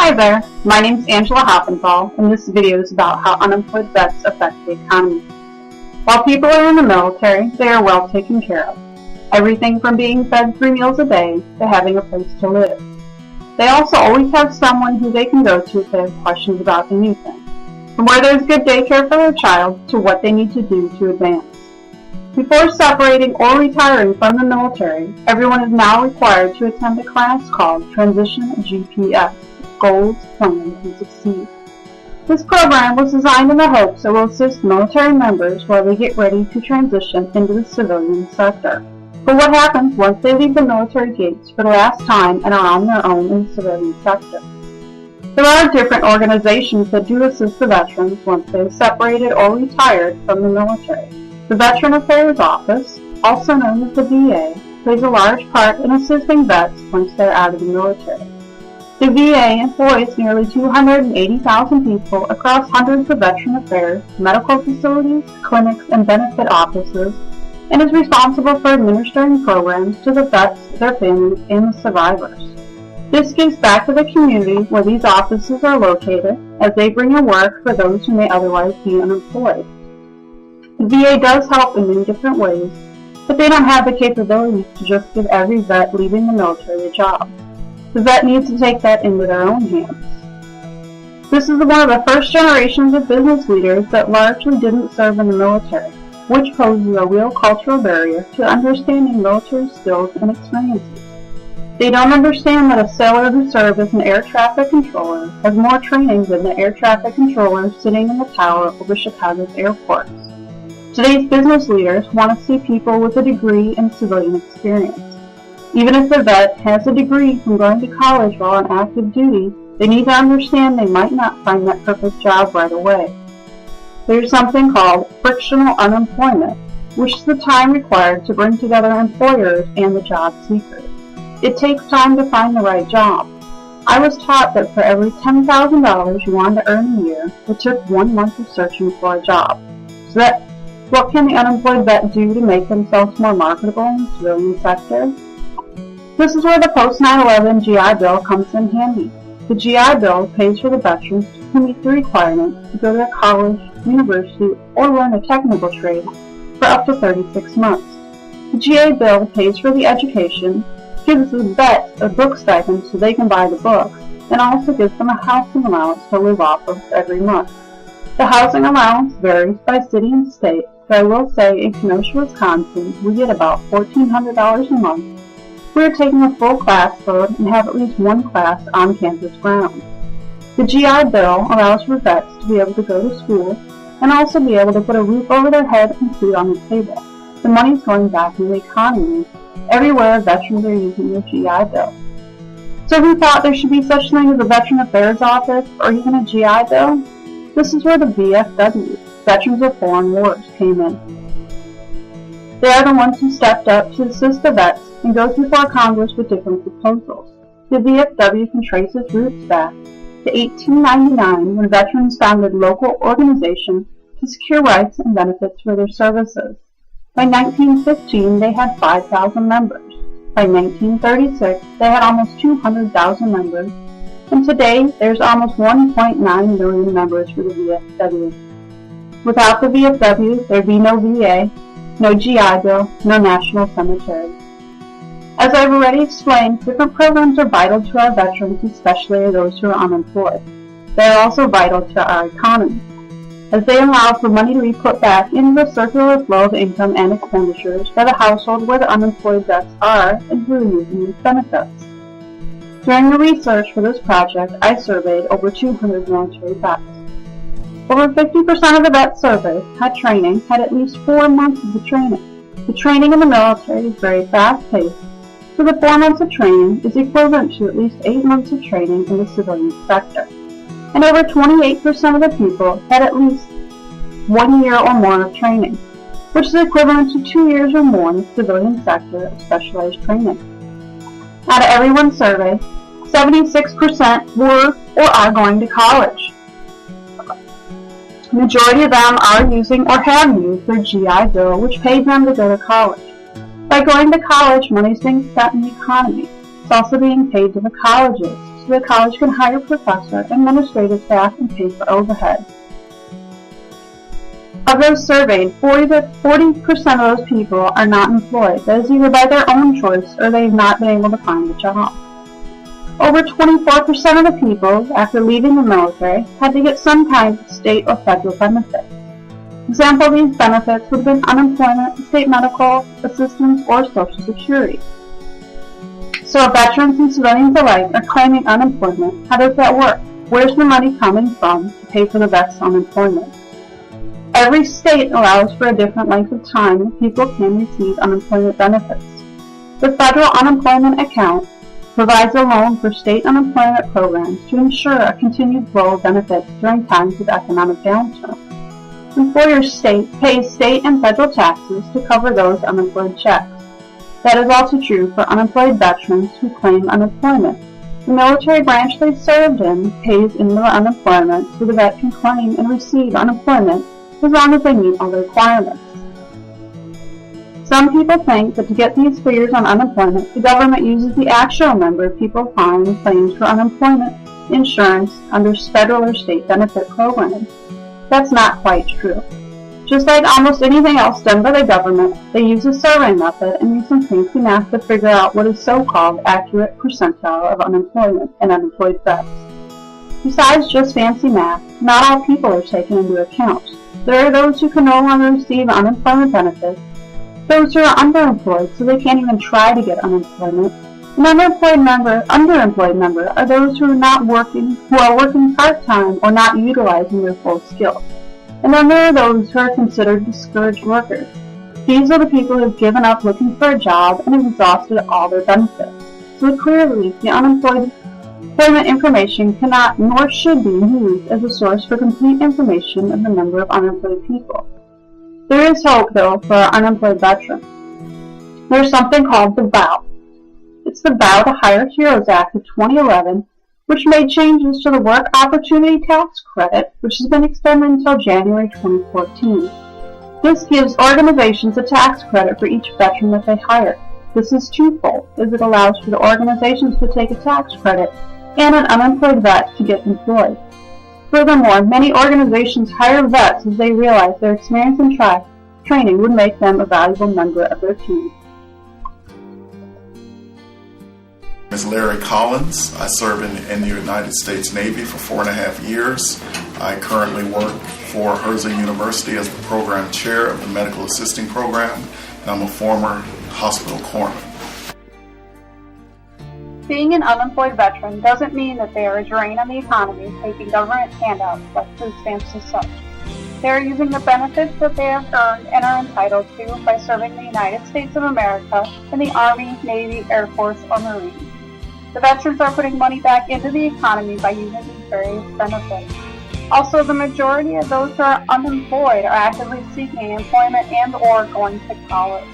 Hi there, my name is Angie Haupenthal, and this video is about how unemployed vets affect the economy. While people are in the military, they are well taken care of. Everything from being fed 3 meals a day to having a place to live. They also always have someone who they can go to if they have questions about anything, from where there's good daycare for their child to what they need to do to advance. Before separating or retiring from the military, everyone is now required to attend a class called Transition GPS, Goals, Plan, and Succeed. This program was designed in the hopes it will assist military members while they get ready to transition into the civilian sector. But what happens once they leave the military gates for the last time and are on their own in the civilian sector? There are different organizations that do assist the veterans once they have separated or retired from the military. The Veteran Affairs Office, also known as the VA, plays a large part in assisting vets once they're out of the military. The VA employs nearly 280,000 people across hundreds of veteran affairs, medical facilities, clinics, and benefit offices, and is responsible for administering programs to the vets, their families, and the survivors. This gives back to the community where these offices are located, as they bring in work for those who may otherwise be unemployed. The VA does help in many different ways, but they don't have the capabilities to just give every vet leaving the military a job. The vet needs to take that into their own hands. This is one of the first generations of business leaders that largely didn't serve in the military, which poses a real cultural barrier to understanding military skills and experiences. They don't understand that a sailor who served as an air traffic controller has more training than the air traffic controller sitting in the tower over Chicago's airports. Today's business leaders want to see people with a degree in civilian experience. Even if the vet has a degree from going to college while on active duty, they need to understand they might not find that perfect job right away. There's something called frictional unemployment, which is the time required to bring together employers and the job seekers. It takes time to find the right job. I was taught that for every $10,000 you wanted to earn a year, it took 1 month of searching for a job. So what can the unemployed vet do to make themselves more marketable in the civilian sector? This is where the post-9/11 GI Bill comes in handy. The GI Bill pays for the veterans who meet the requirements to go to college, university, or learn a technical trade for up to 36 months. The GI Bill pays for the education, gives the vets a book stipend so they can buy the books, and also gives them a housing allowance to live off of every month. The housing allowance varies by city and state, but I will say in Kenosha, Wisconsin, we get about $1,400 a month. We are taking a full class load and have at least one class on campus ground. The GI Bill allows for vets to be able to go to school and also be able to put a roof over their head and food on the table. The money's going back into the economy. Everywhere veterans are using the GI Bill. So who thought there should be such thing as a Veteran Affairs Office or even a GI Bill? This is where the VFW, Veterans of Foreign Wars, came in. They are the ones who stepped up to assist the vets and go before Congress with different proposals. The VFW can trace its roots back to 1899 when veterans founded local organizations to secure rights and benefits for their services. By 1915, they had 5,000 members. By 1936, they had almost 200,000 members. And today, there's almost 1.9 million members for the VFW. Without the VFW, there'd be no VA, no GI Bill, no National Cemetery. As I've already explained, different programs are vital to our veterans, especially those who are unemployed. They are also vital to our economy, as they allow for money to be put back into the circular flow of income and expenditures by the household where the unemployed vets are and who are using these benefits. During the research for this project, I surveyed over 200 military vets. Over 50% of the vets surveyed had at least 4 months of the training. The training in the military is very fast-paced, so the 4 months of training is equivalent to at least 8 months of training in the civilian sector. And over 28% of the people had at least 1 year or more of training, which is equivalent to 2 years or more in the civilian sector of specialized training. Out of everyone surveyed, 76% were or are going to college. The majority of them are using or have used their GI Bill, which paid them to go to college. By going to college, money is being spent in the economy. It's also being paid to the colleges so the college can hire professor, administrative staff, and pay for overhead. Of those surveyed, 40% of those people are not employed. That is either by their own choice or they have not been able to find a job. Over 24% of the people, after leaving the military, had to get some kind of state or federal benefit. Example of these benefits would have been unemployment, state medical assistance, or Social Security. So veterans and civilians alike are claiming unemployment. How does that work? Where's the money coming from to pay for the vet's unemployment? Every state allows for a different length of time that people can receive unemployment benefits. The federal unemployment account provides a loan for state unemployment programs to ensure a continued flow of benefits during times of economic downturn. Employers pay state and federal taxes to cover those unemployed checks. That is also true for unemployed veterans who claim unemployment. The military branch they served in pays into the unemployment so the vet can claim and receive unemployment as long as they meet all the requirements. Some people think that to get these figures on unemployment, the government uses the actual number of people filing claims for unemployment insurance under federal or state benefit programs. That's not quite true. Just like almost anything else done by the government, they use a survey method and use some fancy math to figure out what is so-called accurate percentile of unemployment and unemployed vets. Besides just fancy math, not all people are taken into account. There are those who can no longer receive unemployment benefits, those who are underemployed so they can't even try to get unemployment. An underemployed member are those who are working part-time or not utilizing their full skills. And then there are those who are considered discouraged workers. These are the people who have given up looking for a job and have exhausted all their benefits. So clearly, the unemployment information cannot nor should be used as a source for complete information of the number of unemployed people. There is hope, though, for our unemployed veterans. There's something called the VOW. It's the Vow to Hire Heroes Act of 2011, which made changes to the Work Opportunity Tax Credit, which has been extended until January 2014. This gives organizations a tax credit for each veteran that they hire. This is twofold, as it allows for the organizations to take a tax credit and an unemployed vet to get employed. Furthermore, many organizations hire vets as they realize their experience and training would make them a valuable member of their team. My name is Larry Collins. I served in the United States Navy for 4.5 years. I currently work for Herzing University as the program chair of the medical assisting program, and I'm a former hospital coroner. Being an unemployed veteran doesn't mean that they are a drain on the economy taking government handouts like food stamps and such. They are using the benefits that they have earned and are entitled to by serving the United States of America in the Army, Navy, Air Force, or Marines. The veterans are putting money back into the economy by using these various benefits. Also, the majority of those who are unemployed are actively seeking employment and/or going to college.